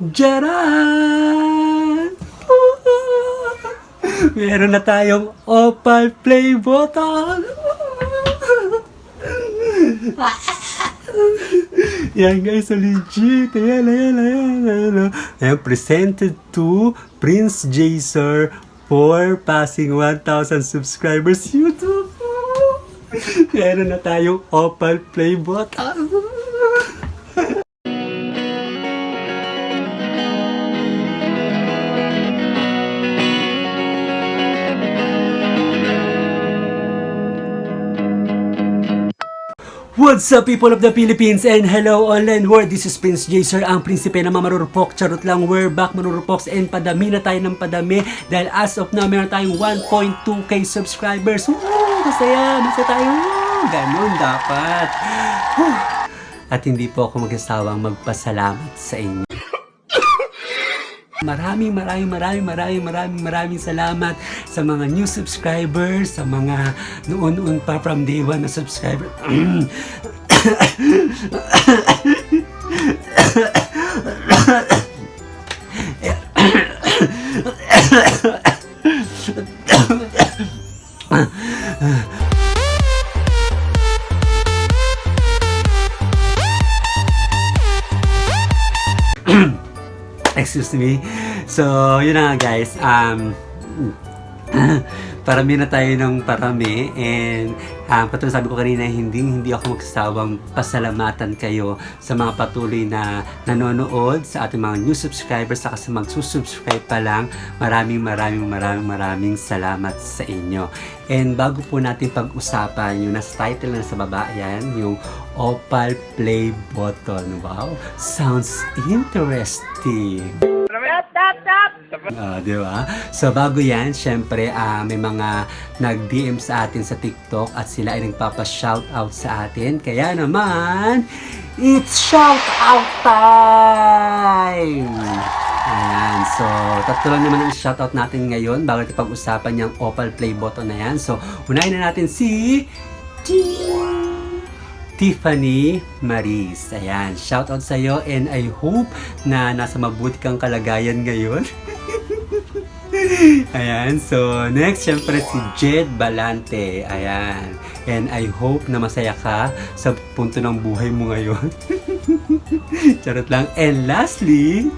Jaran! Meron na tayong Opal play button! Yan guys, so legit. Ayan. Presented to Prince Jaser for passing 1,000 subscribers YouTube. Meron na tayong Opal play button. What's up people of the Philippines and hello online world, this is Prince Jaser, ang prinsipe na marurupok. Charot lang, we're back marurupoks and padami na tayo ng padami dahil as of now meron tayong 1.2k subscribers. Masaya tayo, ganun dapat. At hindi po ako mag-asawang magpasalamat sa inyo. Maraming salamat sa mga new subscribers, sa mga noon pa from day 1 na subscriber. Excuse me. So, yun na nga guys. Parami na tayo ng parami and katulad sabi ko kanina, hindi ako magsasawang pasalamatan kayo sa mga patuloy na nanonood, sa ating mga new subscribers, saka sa magsusubscribe pa lang. Maraming salamat sa inyo. And bago po natin pag-usapan, yung nasa title na sa baba, yan, yung Opal play button. Wow, sounds interesting. Di ba? So bago yan, syempre may mga nag-DM sa atin sa TikTok at sila ay nagpapa-shoutout sa atin. Kaya naman, it's shoutout time! Ayan, so tatlo lang naman ang shoutout natin ngayon bago natin pag-usapan yung Opal play button na yan. So unahin na natin si Tiffany Maris. Ayan, shoutout sa iyo and I hope na nasa mabuti kang kalagayan ngayon. Ayan, so next, syempre si Jed Balante. Ayan, and I hope na masaya ka sa punto ng buhay mo ngayon. Charot lang. And lastly,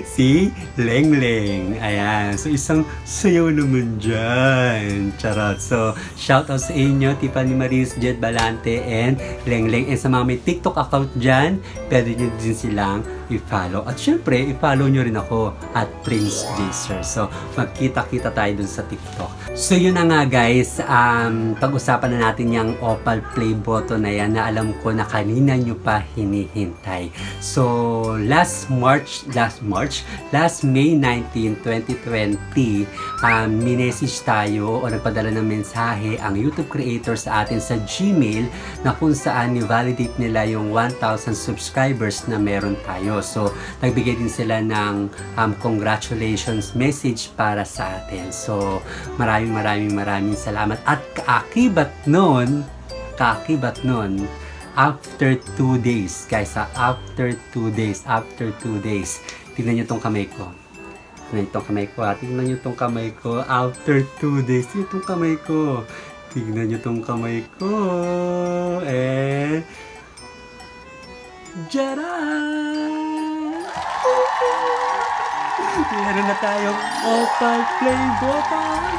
si Lengleng. Ayan. So, isang sayaw naman dyan. Charot. So, shoutout sa inyo, Tiffany Maris, Jed Balante, and Lengleng. And sa mga may TikTok account dyan, pwede nyo din silang i-follow. At syempre, i-follow nyo rin ako at Prince Jaser. So, magkita-kita tayo dun sa TikTok. So, yun na nga guys. Pag-usapan na natin yung Opal play button na yan na alam ko na kanina nyo pa hinihintay. So, last May 19, 2020, minessage tayo o nagpadala ng mensahe ang YouTube creator sa atin sa Gmail na kung saan i-validate nila yung 1,000 subscribers na meron tayo. So, nagbigay din sila ng congratulations message para sa atin. So, maraming salamat. At kaakibat nun, after 2 days, guys, after 2 days, tingnan nyo tong kamay ko. Tingnan nyo tong kamay ko. After 2 days, itong kamay ko. Tingnan nyo tong kamay ko. And Jaran! Meron na tayong Opal play button!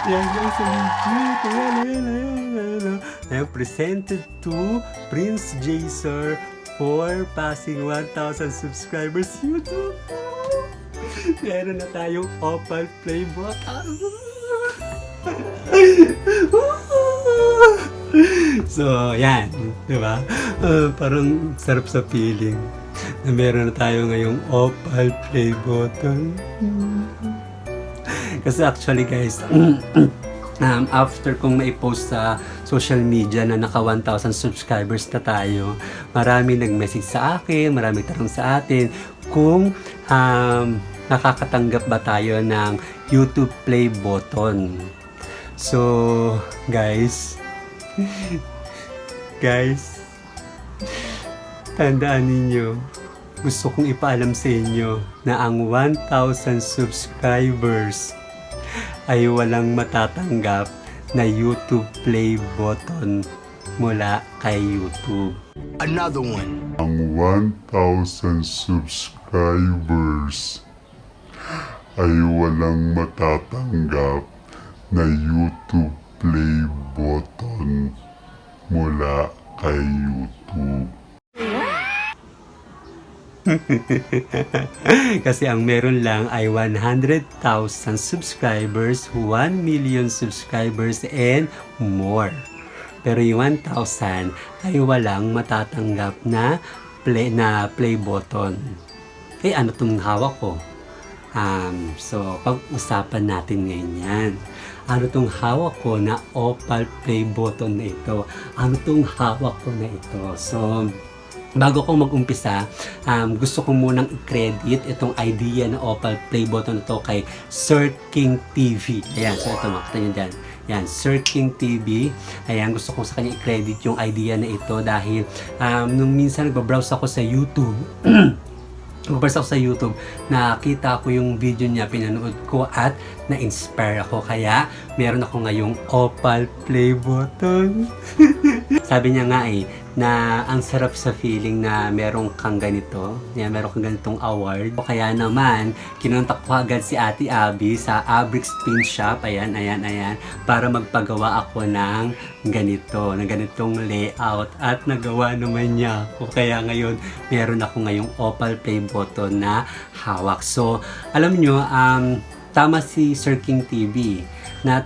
Yan guys, so legit. Ayan, presented to Prince Jaser for passing 1,000 subscribers YouTube. Meron na tayong Opal play button. So, yan. Diba? Parang sarap sa feeling na meron na tayo ngayong Opal play button. Kasi actually guys, after kong maipost sa social media na naka 1,000 subscribers na tayo, marami nag-message sa akin, marami tanong sa atin kung nakakatanggap ba tayo ng YouTube play button. So guys, guys, tandaan ninyo, gusto kong ipaalam sa inyo na ang 1,000 subscribers ay walang matatanggap na YouTube play button mula kay YouTube. Another one. Ang 1,000 subscribers ay walang matatanggap na YouTube play button mula kay YouTube. Kasi ang meron lang ay 100,000 subscribers, 1 million subscribers, and more. Pero yung 1,000 ay walang matatanggap na play button. Eh, ano itong hawak ko? So, pag-usapan natin ngayon yan. Ano itong hawak ko na Opal play button na ito? Ano itong hawak ko na ito? So, bago ko mag-umpisa, gusto ko munang i-credit itong idea na Opal play button ito kay Sir King TV. Ayan, so ito, makita nyo dyan. Yan, Sir King TV. Ayan, gusto ko sa kanya i-credit yung idea na ito dahil nung minsan nagbabrowse ako sa YouTube, nakita ko yung video niya, pinanood ko at na-inspire ako. Kaya, meron ako ngayong Opal play button. Sabi niya nga na ang sarap sa feeling na meron kang ganito, meron kang ganitong award. Kaya naman, kinontak ko agad si Ate Abby sa Abrix Pin Shop, ayan, para magpagawa ako ng ganitong layout. At nagawa naman niya ako. Kaya ngayon, meron ako ngayong Opal play button na hawak. So, alam nyo, tama si Sir King TV na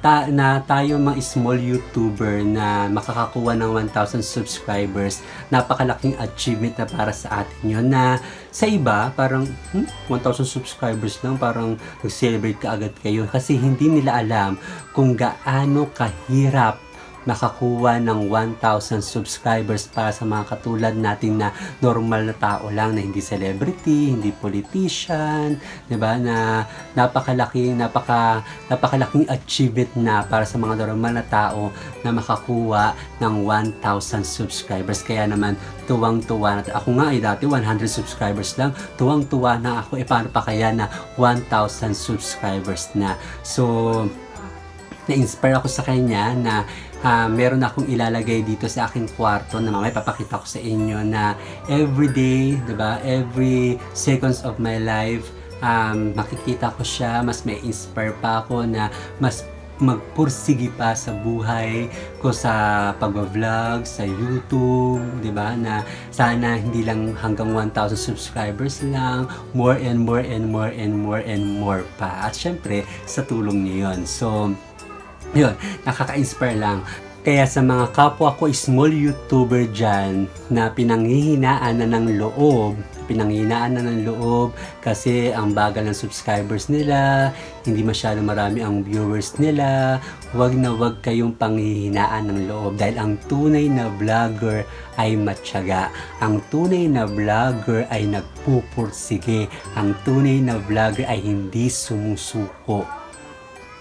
tayo mga small YouTuber na makakakuha ng 1,000 subscribers, napakalaking achievement na para sa atin yun, na sa iba parang 1,000 subscribers lang, parang nag-celebrate ka agad kayo kasi hindi nila alam kung gaano kahirap makakuha ng 1,000 subscribers para sa mga katulad natin na normal na tao lang, na hindi celebrity, hindi politician, 'di ba? Na napakalaking achievement na para sa mga normal na tao na makakuha ng 1,000 subscribers. Kaya naman tuwang-tuwa na ako nga dati 100 subscribers lang, tuwang-tuwa na ako, paano pa kaya na 1,000 subscribers na. So na-inspire ako sa kanya na meron akong ilalagay dito sa aking kwarto na mamaya papakita ko sa inyo na everyday, diba, every seconds of my life, makikita ko siya, mas may inspire pa ako na mas magpursigi pa sa buhay ko sa pag-vlog, sa YouTube, di ba? Na sana hindi lang hanggang 1,000 subscribers lang, more and more and more and more and more pa. At syempre, sa tulong niyo yun. So, yun, nakaka-inspire lang. Kaya sa mga kapwa ko small YouTuber dyan na pinanghihinaan na ng loob kasi ang bagal ng subscribers nila, hindi masyado marami ang viewers nila, wag na wag kayong panghihinaan ng loob dahil ang tunay na vlogger ay matyaga. Ang tunay na vlogger ay nagpupursige. Ang tunay na vlogger ay hindi sumusuko.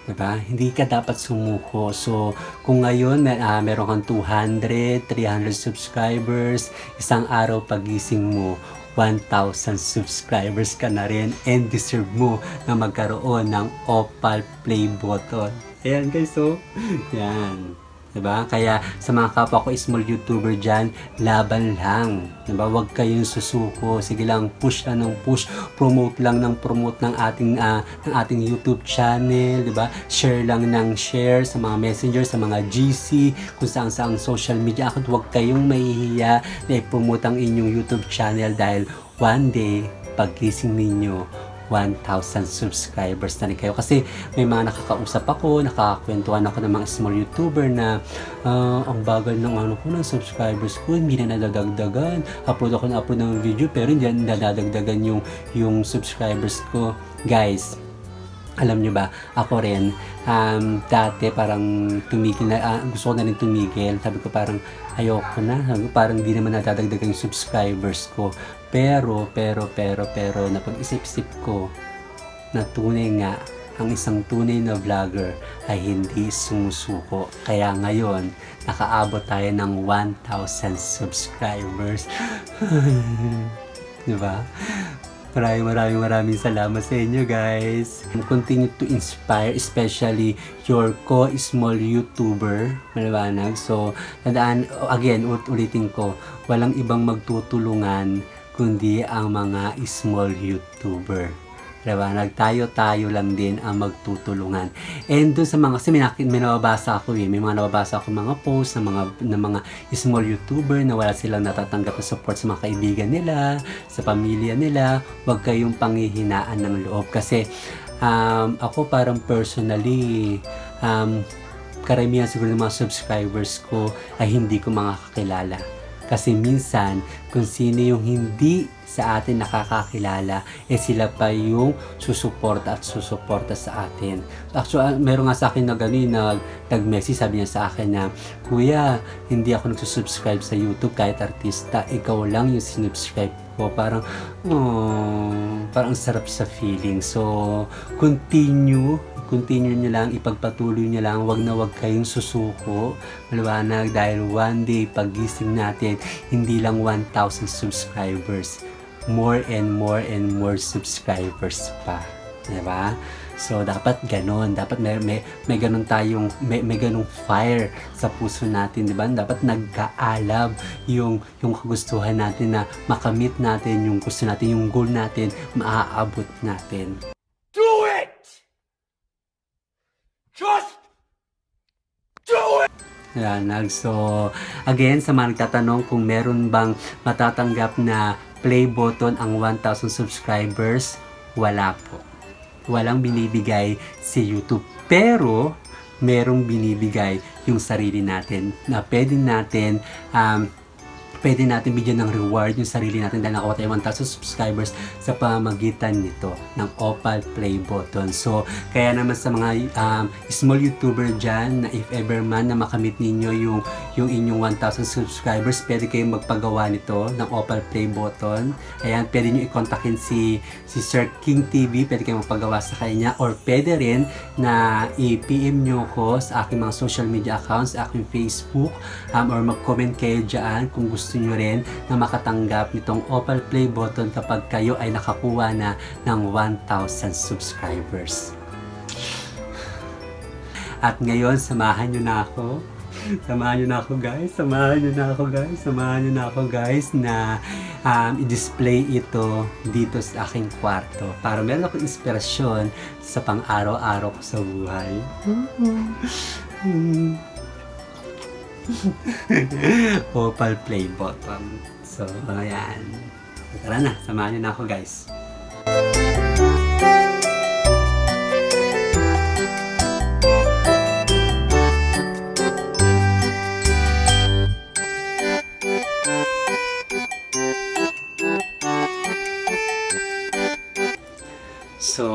Diba? Hindi ka dapat sumuko. So, kung ngayon meron kang 200, 300 subscribers, isang araw pagising mo, 1,000 subscribers ka na rin and deserve mo na magkaroon ng Opal play button. Ayan guys, so, yan. Diba? Kaya sa mga kapwa ko small YouTuber dyan, laban lang. Diba? Huwag kayong susuko. Sige lang, push lang ng push. Promote lang ng promote ng ating YouTube channel. Diba? Share lang ng share sa mga messenger, sa mga GC, kung saan saang social media. At huwag kayong mahihiya na i-promote ang inyong YouTube channel dahil one day, pagkising ninyo, 1,000 subscribers na rin kayo. Kasi may mga nakakausap ako, nakakakwentuhan ako ng mga small YouTuber na ang bagal ng ng subscribers ko, hindi na nadadagdagan. Upload ako ng video pero hindi na nadadagdagan yung subscribers ko. Guys, alam nyo ba, ako rin, dati parang tumigil na, gusto ko na rin tumigil. Sabi ko parang ayoko na, parang hindi naman nadadagdagan yung subscribers ko. Pero, napag-isip-isip ko na tunay nga ang isang tunay na vlogger ay hindi sumusuko. Kaya ngayon, nakaabot tayo ng 1,000 subscribers. Diba? Maraming salamat sa inyo, guys. And continue to inspire, especially your small YouTuber, maliwanag. So, tandaan, again, ulitin ko, walang ibang magtutulungan kundi ang mga small YouTuber. Diba? Tayo lang din ang magtutulungan. And dun sa mga, kasi may nababasa ako may mga nababasa ako mga posts ng mga small YouTuber na wala silang natatanggap na support sa mga kaibigan nila, sa pamilya nila. Huwag kayong panghihinaan ng loob. Kasi ako parang personally, karamihan siguro ng mga subscribers ko ay hindi ko makakilala. Kasi minsan, kung sino yung hindi sa atin nakakakilala, sila pa yung susuporta sa atin. Actually, meron nga sa akin na gano'n, nag-message, sabi niya sa akin na, Kuya, hindi ako nagsusubscribe sa YouTube kahit artista, ikaw lang yung sinubscribe ko. Parang sarap sa feeling. So, continue nyo lang, ipagpatuloy nyo lang, wag kayong susuko, maliwanag, dahil one day, pagising natin, hindi lang 1,000 subscribers, more and more subscribers pa, diba? So, dapat ganon, dapat may ganon tayong, may ganong fire sa puso natin, diba? Dapat nagkaalab yung kagustuhan natin na makamit natin, yung gusto natin, yung goal natin, maaabot natin. Do it! Just do it! So, again, sa mga nagtatanong kung meron bang matatanggap na play button ang 1,000 subscribers, wala po. Walang binibigay si YouTube. Pero, merong binibigay yung sarili natin na pwede natin bigyan ng reward yung sarili natin dahil nakakuha tayo 1,000 subscribers sa pamamagitan nito ng Opal Play Button. So, kaya naman sa mga small YouTuber dyan na if ever man na makamit ninyo yung inyong 1,000 subscribers, pwede kayong magpagawa nito ng Opal Play Button. Ayan, pwede nyo i-contactin si Sir King TV, pwede kayong magpagawa sa kanya, or pwede rin na i-PM nyo ko sa aking mga social media accounts, sa aking Facebook, or mag-comment kayo dyan kung gusto nyo rin na makatanggap nitong Opal Play Button kapag kayo ay nakakuha na ng 1,000 subscribers. At ngayon, samahan nyo na ako guys na i-display ito dito sa aking kwarto para meron akong inspirasyon sa pang-araw-araw ko sa buhay. Opal Play Button. So, ayan. Tara na, samahan niyo na ako, guys. So,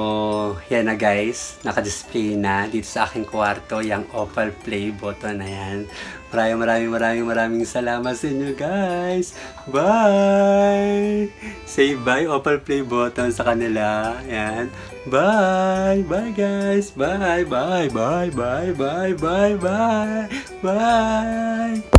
yan na guys, naka-display na dito sa aking kwarto yung Opal Play Button na yan. Maraming salamat sa inyo guys. Bye! Say bye Opal Play Button sa kanila. Yan. Bye! Bye guys! Bye! Bye! Bye! Bye! Bye! Bye! Bye! Bye!